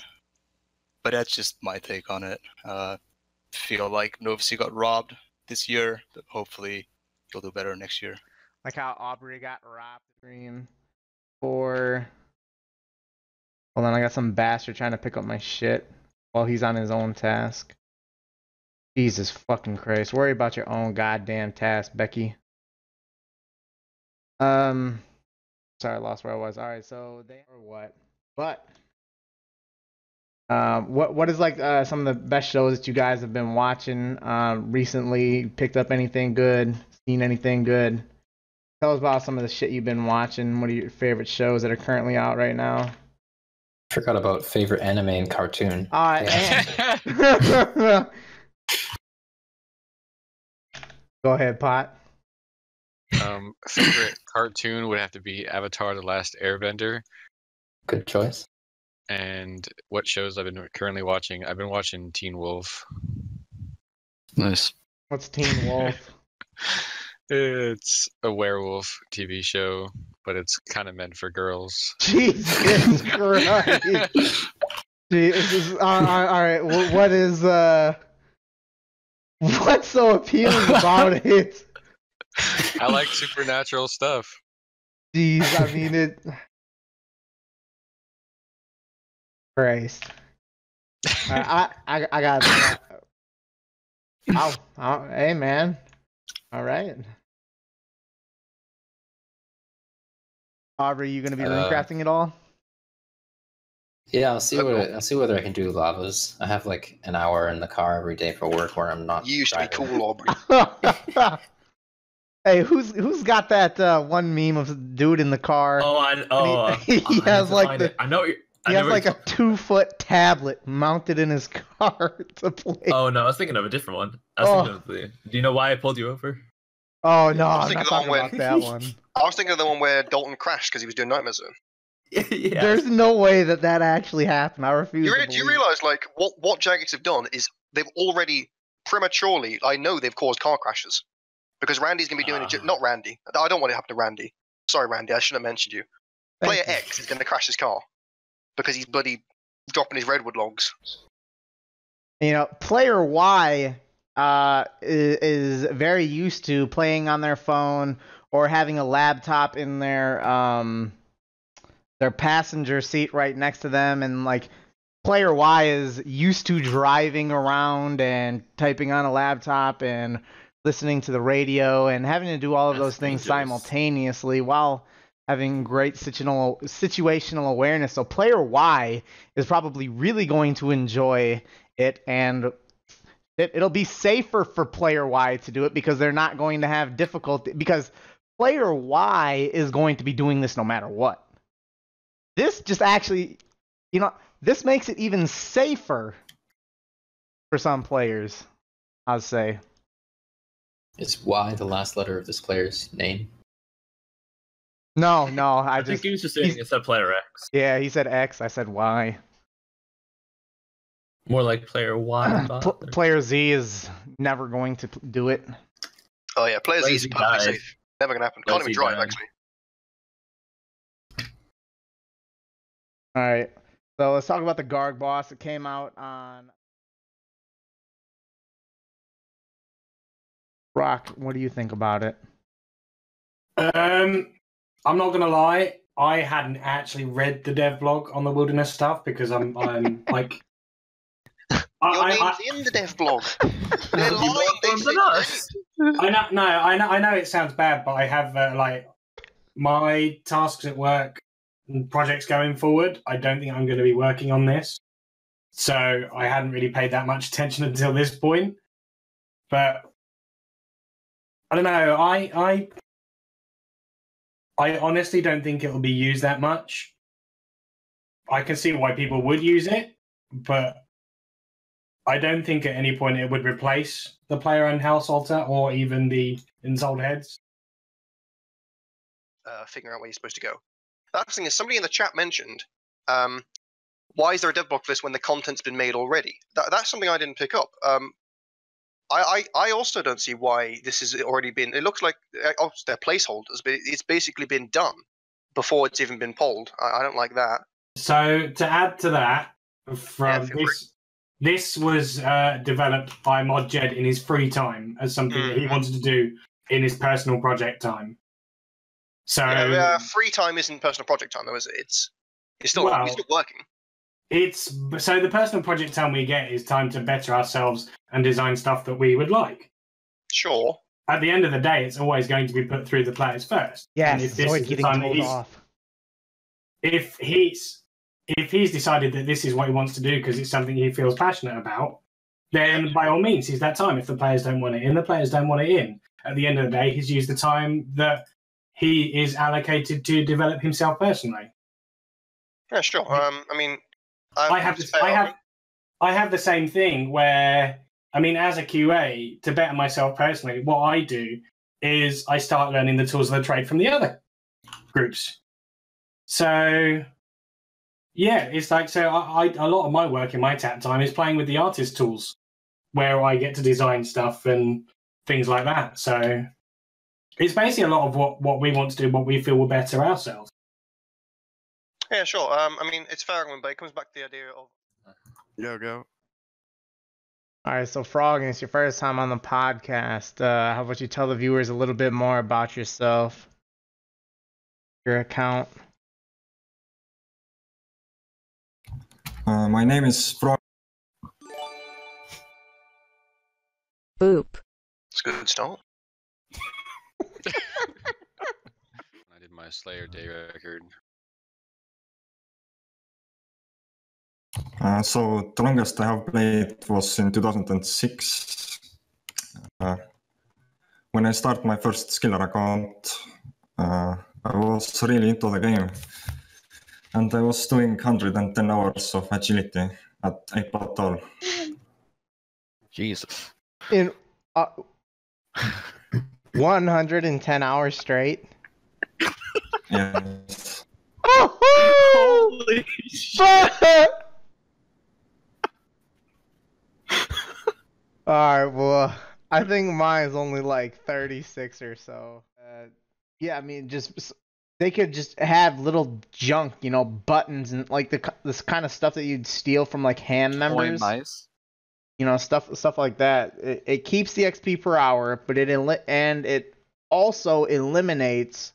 But that's just my take on it. Feel like Novsi got robbed this year, but hopefully he'll do better next year. Like how Aubrey got robbed stream for Hold on, I got some bastard trying to pick up my shit while he's on his own task. Jesus fucking Christ. Worry about your own goddamn task, Becky. Sorry, I lost where I was. Alright, so they or what? But what is like some of the best shows that you guys have been watching recently? Picked up anything good? Seen anything good? Tell us about some of the shit you've been watching. What are your favorite shows that are currently out right now? Forgot about favorite anime and cartoon. Go ahead, Pot. Favorite cartoon would have to be Avatar: The Last Airbender. Good choice. And what shows I've been currently watching? I've been watching Teen Wolf. Nice. What's Teen Wolf? It's a werewolf TV show, but it's kind of meant for girls. Jesus Christ. All right. What is what's so appealing about it? I like supernatural stuff. Jeez, I mean it. Christ. I got. Hey man. All right. Aubrey, you gonna be runecrafting at all? Yeah, I'll see whether I can do lavas. I have like an hour in the car every day for work where I'm not. You used to be cool, Aubrey. Hey, who's got that one meme of the dude in the car? He has like the. I know. He has like a 2-foot tablet mounted in his car to play. Oh no, I was thinking of a different one. I was thinking of the. Do you know why I pulled you over? Oh no, I was I'm not thinking talking about that one. I was thinking of the one where Dalton crashed because he was doing Nightmare Zone. Yeah. There's no way that actually happened. I refuse. Do you realize, like, what Jagex have done is they've already prematurely. I know they've caused car crashes because Randy's gonna be doing it. Not Randy. I don't want it to happen to Randy. Sorry, Randy. I shouldn't have mentioned you. Player X is gonna crash his car because he's bloody dropping his redwood logs. You know, player Y is very used to playing on their phone or having a laptop in their passenger seat right next to them, and like player Y is used to driving around and typing on a laptop and listening to the radio and having to do all of those things simultaneously while having great situational awareness. So player Y is probably really going to enjoy it, and it'll be safer for player Y to do it because they're not going to have difficulty, because player Y is going to be doing this no matter what. This just actually, this makes it even safer for some players, I'd say. Is Y the last letter of this player's name? No, I think he was just saying it's a player X. Yeah, he said X, I said Y. More like player Y. Player Z is never going to do it. Oh yeah, player Z is perfectly safe. Never gonna happen. Can't even drive, actually. Alright, so let's talk about the Garg boss. It came out on... Rock, what do you think about it? I'm not gonna lie, I hadn't actually read the dev blog on the wilderness stuff because I'm like... Your name's in the dev blog. They're lying. I know it sounds bad, but I have like my tasks at work and projects going forward. I don't think I'm going to be working on this, so I hadn't really paid that much attention until this point. But I don't know. I honestly don't think it will be used that much. I can see why people would use it, but I don't think at any point it would replace the player and house altar or even the Ensouled Heads. Figuring out where you're supposed to go. The other thing is, somebody in the chat mentioned, why is there a dev block for this when the content's been made already? That's something I didn't pick up. I also don't see why this has already been... It looks like they're placeholders, but it's basically been done before it's even been polled. I don't like that. So, to add to that, this was developed by Mod Jed in his free time as something that he wanted to do in his personal project time. So free time isn't personal project time, though, is it? He's still working. it's so the personal project time we get is time to better ourselves and design stuff that we would like. Sure. At the end of the day, it's always going to be put through the players first. Yes, and if this Zoid is the getting time that told off. if he's decided that this is what he wants to do because it's something he feels passionate about, then by all means, he's that time. If the players don't want it in, the players don't want it in. At the end of the day, he's used the time that he is allocated to develop himself personally. Yeah, sure. I mean, I have the same thing where, I mean, as a QA, to better myself personally, what I do is I start learning the tools of the trade from the other groups. So, yeah, it's like, so a lot of my work in my tap time is playing with the artist tools, where I get to design stuff and things like that. So it's basically a lot of what we want to do, what we feel will better ourselves. Yeah, sure. I mean, it's fair, but it comes back to the idea of Go. All right, so Frog, it's your first time on the podcast. How about you tell the viewers a little bit more about yourself, your account? My name is Frog. Boop. It's a good start. I did my Slayer Day record. So the longest I have played was in 2006. When I started my first Skiller account, I was really into the game. And I was doing 110 hours of agility at 8 all. Jesus. In 110 hours straight? Yes. Holy shit! Alright, well, I think mine's only like 36 or so. Yeah, I mean, just they could just have little junk, you know, buttons and like this kind of stuff that you'd steal from like hand members. Nice. You know, stuff like that. It keeps the XP per hour, but it also eliminates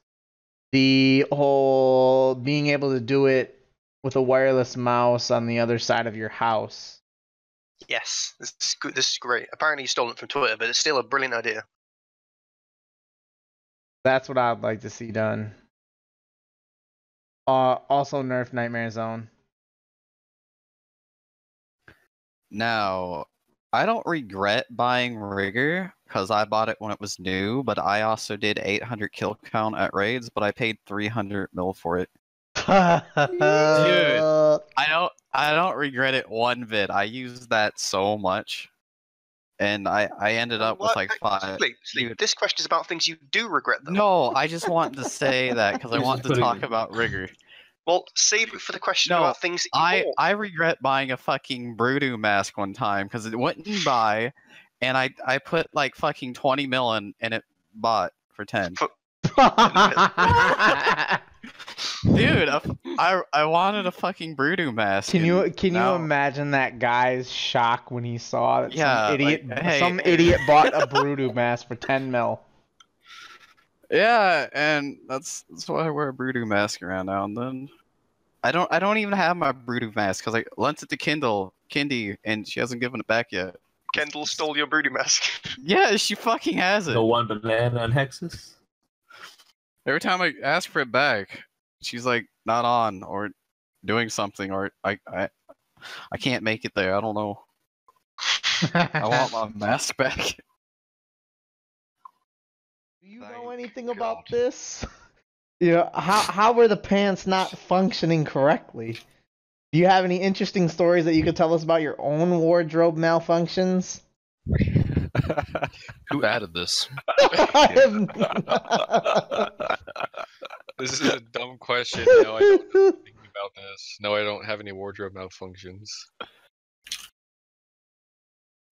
the whole being able to do it with a wireless mouse on the other side of your house. Yes, this is good. This is great. Apparently, you stole it from Twitter, but it's still a brilliant idea. That's what I'd like to see done. Also nerf Nightmare Zone. Now, I don't regret buying Rigger because I bought it when it was new, but I also did 800 kill count at raids, but I paid 300 mil for it. Dude, I don't regret it one bit. I used that so much, and I ended up with like 5. Sleep. This question is about things you do regret, though. No, I just wanted to say that because I want to talk about Rigger. Well, save it for the question about things that you bought. I regret buying a fucking Brudu mask one time because it wouldn't buy, and I put like fucking 20 mil in, and it bought for 10. Dude, I wanted a fucking Brudu mask. Can you imagine that guy's shock when he saw that some idiot bought a Brudu mask for 10 mil? Yeah, and that's why I wear a Brudu mask around now and then. I don't even have my Brudu mask because I lent it to Kindy, and she hasn't given it back yet. Kendall stole your Brudu mask. Yeah, she fucking has it. The one banana on Hexis? Every time I ask for it back, she's like not on or doing something, or I can't make it there. I don't know. I want my mask back. Do you know anything about this? Yeah, how were the pants not functioning correctly? Do you have any interesting stories that you could tell us about your own wardrobe malfunctions? Who added this? This is a dumb question. No, I don't know anything about this. No, I don't have any wardrobe malfunctions.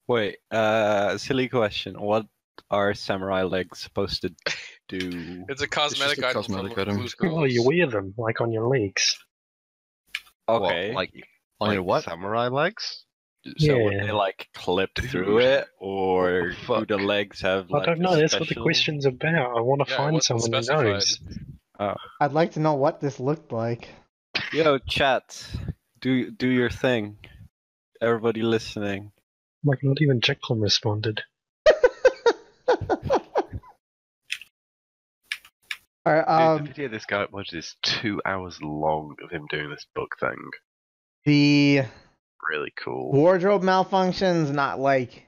Wait, silly question. What are samurai legs supposed to do? It's a cosmetic item from Blue's Oh, Girls. you wear them like on your legs. Okay. What, like what? samurai legs? So would they like clip through it, or do the legs have like I don't know. a That's what the special- question's about. I want to find someone who knows. I'd like to know what this looked like. Yo, chat. Do your thing. Everybody listening. Like, not even Jekyll responded. All right, Dude, the video of this guy uploaded is 2 hours long of him doing this book thing. the Really cool. wardrobe malfunctions, not like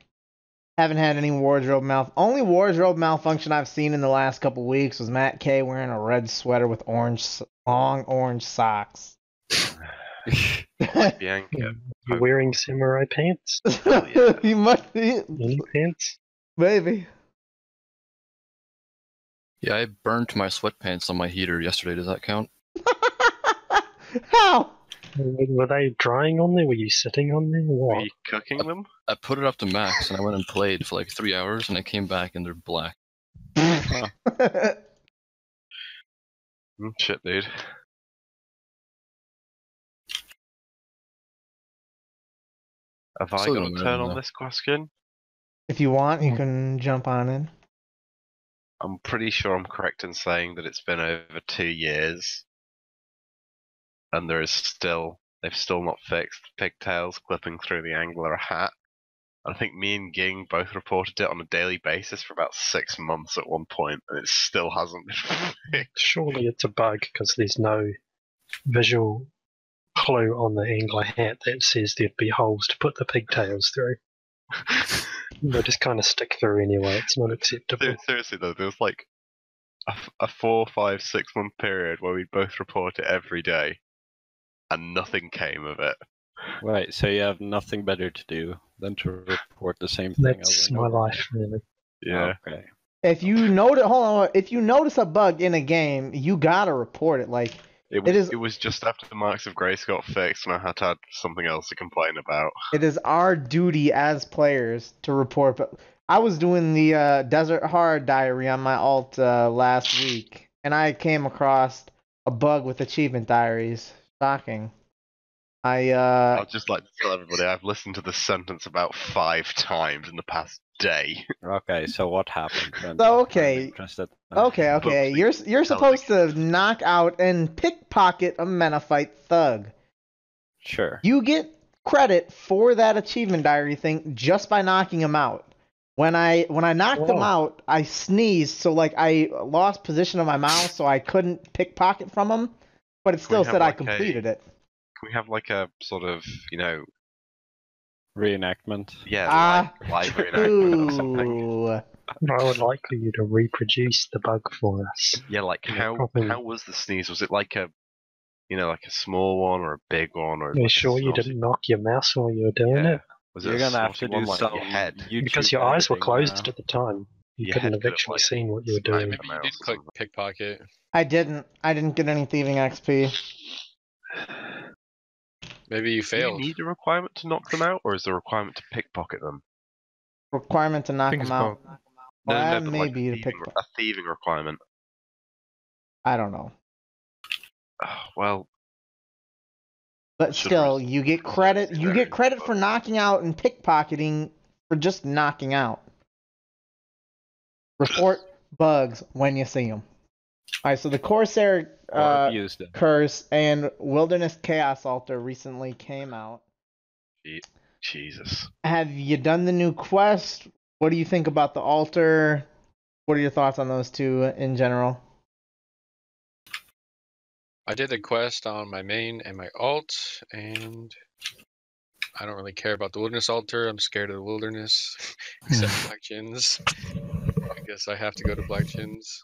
haven't had any wardrobe only wardrobe malfunction I've seen in the last couple weeks was Matt K wearing a red sweater with long orange socks. Like Bianca. You're wearing samurai pants? He must be. Mini pants? Maybe. Yeah, I burnt my sweatpants on my heater yesterday. Does that count? How? Were they drying on there? Were you sitting on there? What? Were you cooking them? I put it up to max and I went and played for like 3 hours and I came back and they're black. Shit, dude. Have I Still got a don't turn know. on this question? If you want, you can jump on in. I'm pretty sure I'm correct in saying that it's been over 2 years, and they've still not fixed pigtails clipping through the angler hat. I think me and Ging both reported it on a daily basis for about 6 months at one point, and it still hasn't been fixed. Surely it's a bug because there's no visual clue on the angler hat that says there'd be holes to put the pigtails through. They just kind of stick through anyway. It's not acceptable. Seriously though, there was like a 4, 5, 6 month period where we'd both report it every day, and nothing came of it. Right, so you have nothing better to do than to report the same thing. That's my life, really. Yeah. Okay. If you notice, hold on. If you notice a bug in a game, you gotta report it. Like It was just after the Marks of Grace got fixed, and I had to add something else to complain about. it is our duty as players to report. But I was doing the Desert Hard diary on my alt last week, and I came across a bug with achievement diaries. Shocking. I'd just like to tell everybody I've listened to this sentence about 5 times in the past day. Okay, so what happened then? So okay, okay. You're supposed to knock out and pickpocket a Menafite thug. Sure. You get credit for that achievement diary thing just by knocking him out. When I knocked him out, I sneezed, so like I lost position of my mouse, so I couldn't pickpocket from him. But it still said I completed it. Can we have like a sort of, reenactment? Yeah, live reenactment or something. Ooh. I would like for you to reproduce the bug for us. Yeah, like how was the sneeze? Was it like a small one or a big one, or Are you like sure you didn't knock your mouse while you were doing it? Was You're it gonna have to one do like some your head? Because your eyes were editing closed now. at the time. You Your couldn't head have could have, actually like, seen what you were doing. Maybe you did click pickpocket. I didn't get any thieving XP. Maybe you Do failed. you need a requirement to knock them out, or is there a requirement to pickpocket them? Requirement to knock him out. No, Well, but like maybe a to thieving, pickpocket. a thieving requirement. I don't know. Well, But still, you get credit. You get credit for knocking out and pickpocketing for just knocking out. Report bugs when you see them. All right, so the Corsair abuse them. Curse and Wilderness Chaos Altar recently came out. Jesus. Have you done the new quest? What do you think about the altar? What are your thoughts on those two in general? I did the quest on my main and my alt, and I don't really care about the wilderness altar. I'm scared of the wilderness, except Black Gins. I guess I have to go to Black Gins.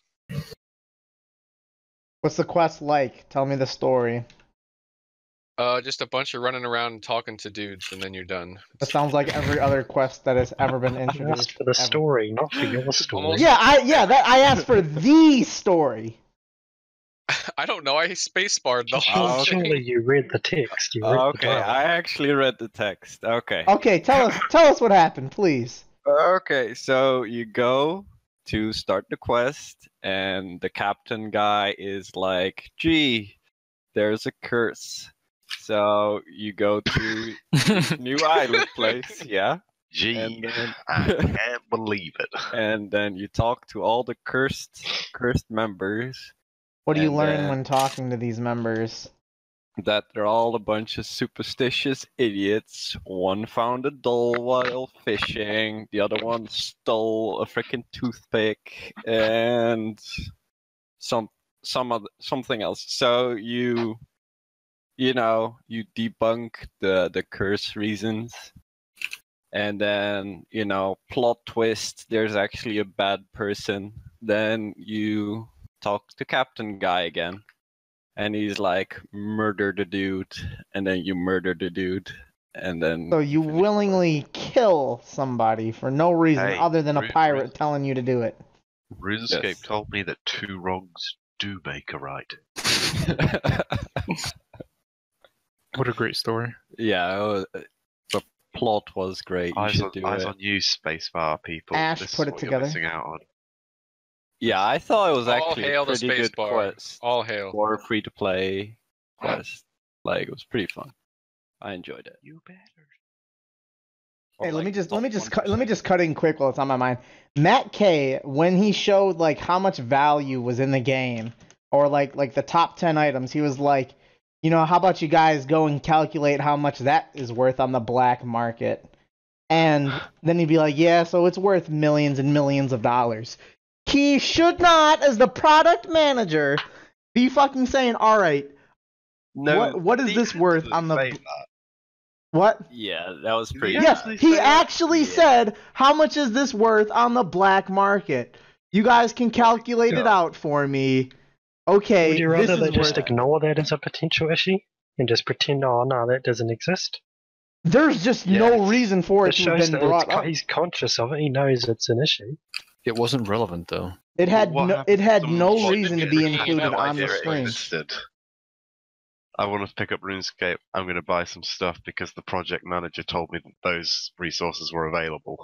What's the quest like? Tell me the story. Just a bunch of running around and talking to dudes, and then you're done. That sounds like every other quest that has ever been I introduced. asked for the story, not for your story. Yeah, I asked for the story. I don't know. I spacebarred the whole thing. Surely you read the text. You read the Okay, dialogue. I actually read the text. Okay. Okay, tell us what happened, please. Okay, so you go to start the quest, and the captain guy is like, "Gee, there's a curse." So you go to this new island place, yeah. Gee, and then, I can't believe it. And then you talk to all the cursed members. What do you and learn then- when talking to these members? that they're all a bunch of superstitious idiots. One found a doll while fishing, the other one stole a freaking toothpick, and something else. So you debunk the curse reasons, and then plot twist, there's actually a bad person. Then you talk to Captain Guy again, and he's like, murder the dude, and then you murder the dude, and then So you willingly kill somebody for no reason Hey, other than a pirate telling you to do it. RuneScape Yes. told me that 2 wrongs do make a right. What a great story. Yeah, the plot was great. You Eyes should on, do eyes it. on you, Spacebar people. Ash This put is it what together. You're missing out on. Yeah, I thought it was All actually hail a the pretty good space bar. quest All hail. for a free-to-play quest. Like, it was pretty fun. I enjoyed it. You better. Hey, let me just top cut in quick while it's on my mind. Matt K, when he showed like how much value was in the game, or like the top 10 items, he was like, how about you guys go and calculate how much that is worth on the black market? And then he'd be like, yeah, so it's worth millions and millions of dollars. He should not, as the product manager, be fucking saying, all right, No, what is this worth on the... What? Yeah, that was pretty Yes, bad. he actually said, how much is this worth on the black market? You guys can calculate it out for me. Okay, Would you this rather is they just worth... ignore that as a potential issue and just pretend, oh no, that doesn't exist? There's just no reason for it It to have shows been that brought up. he's conscious of it. He knows it's an issue. It wasn't relevant though. It had What no, happened it had to no someone reason to like be Ricky? included No on the idea it screen. existed. I want to pick up RuneScape. I'm going to buy some stuff because the project manager told me that those resources were available.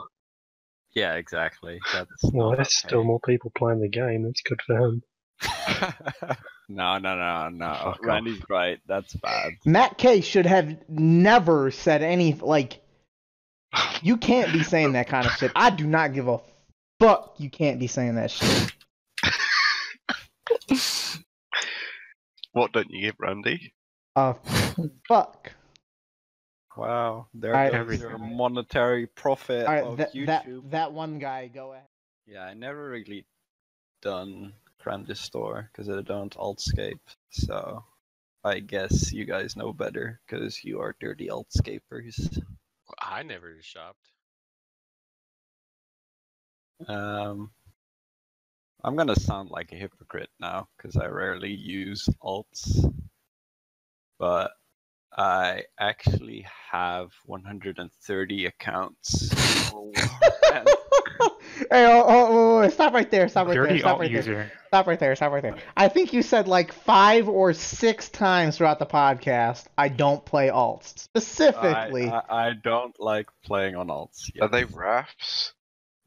Yeah, exactly. That's Well, not there's still more people playing the game. That's good for him. No. Fuck Randy's right. That's bad. Matt K should have never said any, like, you can't be saying that kind of shit. I do not give a fuck. You can't be saying that shit. What don't you give, Randy? Fuck. Wow, there Alright. goes your monetary profit Alright, of that YouTube. that one guy, go ahead. Yeah, I never really done Crandy Store because I don't Altscape, so I guess you guys know better because you are dirty Altscapers. I never shopped. I'm gonna sound like a hypocrite now because I rarely use alts, but I actually have 130 accounts. Hey, stop right there. Stop right there. Dirty Stop alt right there. user. Stop right there. Stop right there. I think you said like 5 or 6 times throughout the podcast, I don't play alts. Specifically. I don't like playing on alts. Are they rafts?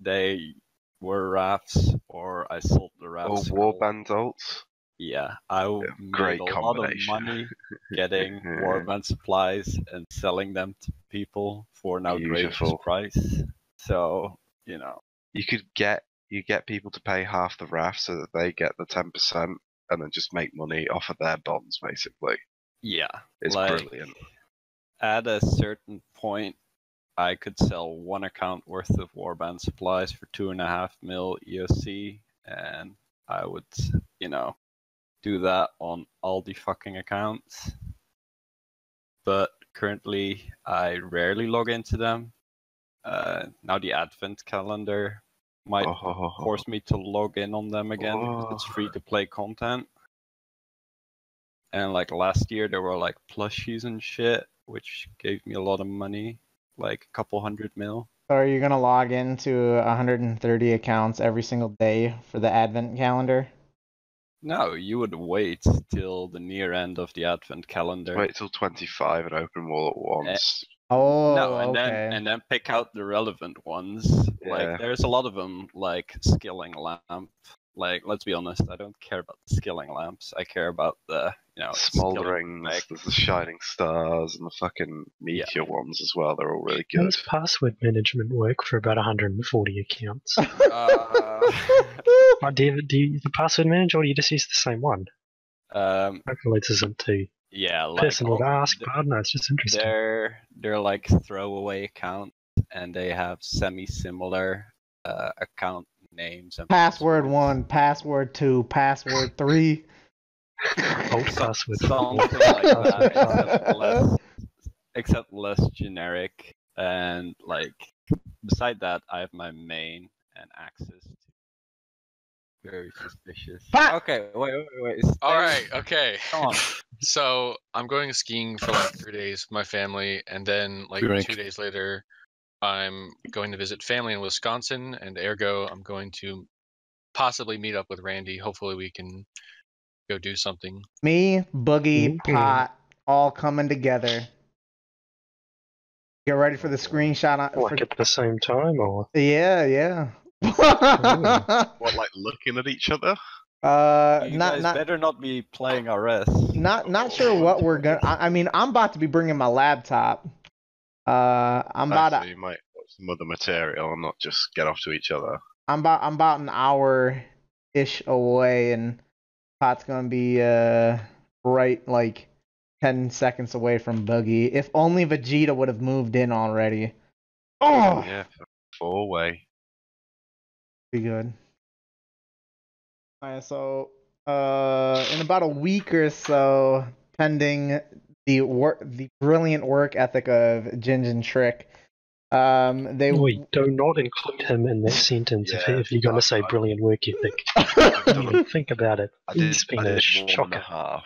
They were rafts, or I sold the rafts. Or warband alts? Yeah, I made great a lot of combination. money getting warband supplies and selling them to people for an outrageous Beautiful. price. So, You get people to pay half the raft so that they get the 10% and then just make money off of their bonds, basically. yeah, It's like, brilliant. at a certain point, I could sell one account worth of warband supplies for 2.5 mil EOC, and I would, do that on all the fucking accounts. But currently, I rarely log into them. Now the advent calendar might force me to log in on them again because it's free to play content. And like last year, there were like plushies and shit, which gave me a lot of money, like a couple 100 mil. So are you going to log into 130 accounts every single day for the advent calendar? No, you would wait till the near end of the advent calendar. Wait till 25 and open them all at once. Oh, no, and okay. then pick out the relevant ones. Yeah. Like there's a lot of them, like skilling lamp. Like let's be honest, I don't care about the skilling lamps. I care about the Smolderings, there's the shining stars, and the fucking meteor ones as well. They're all really good. How does password management work for about 140 accounts? Do you the password manager, or do you just use the same one? Hopefully this isn't too Yeah, like Personal to ask, but I don't know, it's just interesting. they're like throwaway accounts, and they have semi-similar account names and Password 1, password 2, password 3. Old password. something like that, except less generic. And like beside that, I have my main and access to very suspicious. Okay, wait. All right, okay. Come on. So I'm going skiing for like 3 days with my family, and then like Drink. 2 days later, I'm going to visit family in Wisconsin, and ergo, I'm going to possibly meet up with Randy. Hopefully, we can go do something. Me, Boogie, Pot, all coming together. Get ready for the screenshot. Like at the same time, or? Yeah. What, like looking at each other? You guys better not be playing RS. Not sure what we're gonna. I mean, I'm about to be bringing my laptop. I'm about So you might watch some other material and not just get off to each other. I'm about an hour ish away, and Pot's gonna be right like 10 seconds away from Boogie. If only Vegeta would have moved in already. Oh, Yeah, 4-way. be good. Alright, so in about a week or so, pending the brilliant work ethic of Ginge and Trick, We do not include him in that sentence if you're going to say brilliant work ethic. Think about it. It's been a shocker. 1.5.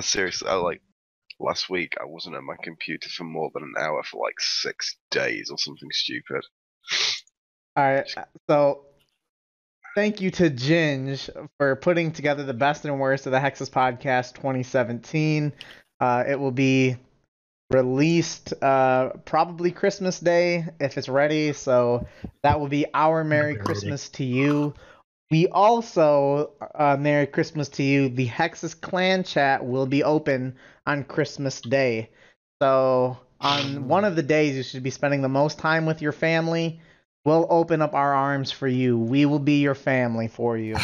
Seriously, last week I wasn't at my computer for more than an hour for like 6 days or something stupid. Alright, so thank you to Ginge for putting together the best and worst of the Hexis Podcast 2017. It will be released probably Christmas Day if it's ready, so that will be our Merry Christmas to you. We also, Merry Christmas to you, the Hexis Clan chat will be open on Christmas Day. So on one of the days you should be spending the most time with your family, we'll open up our arms for you. We will be your family for you.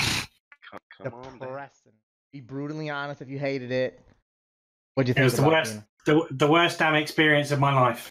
Depressing. Be brutally honest if you hated it. What'd you think It was about it? the worst damn experience of my life.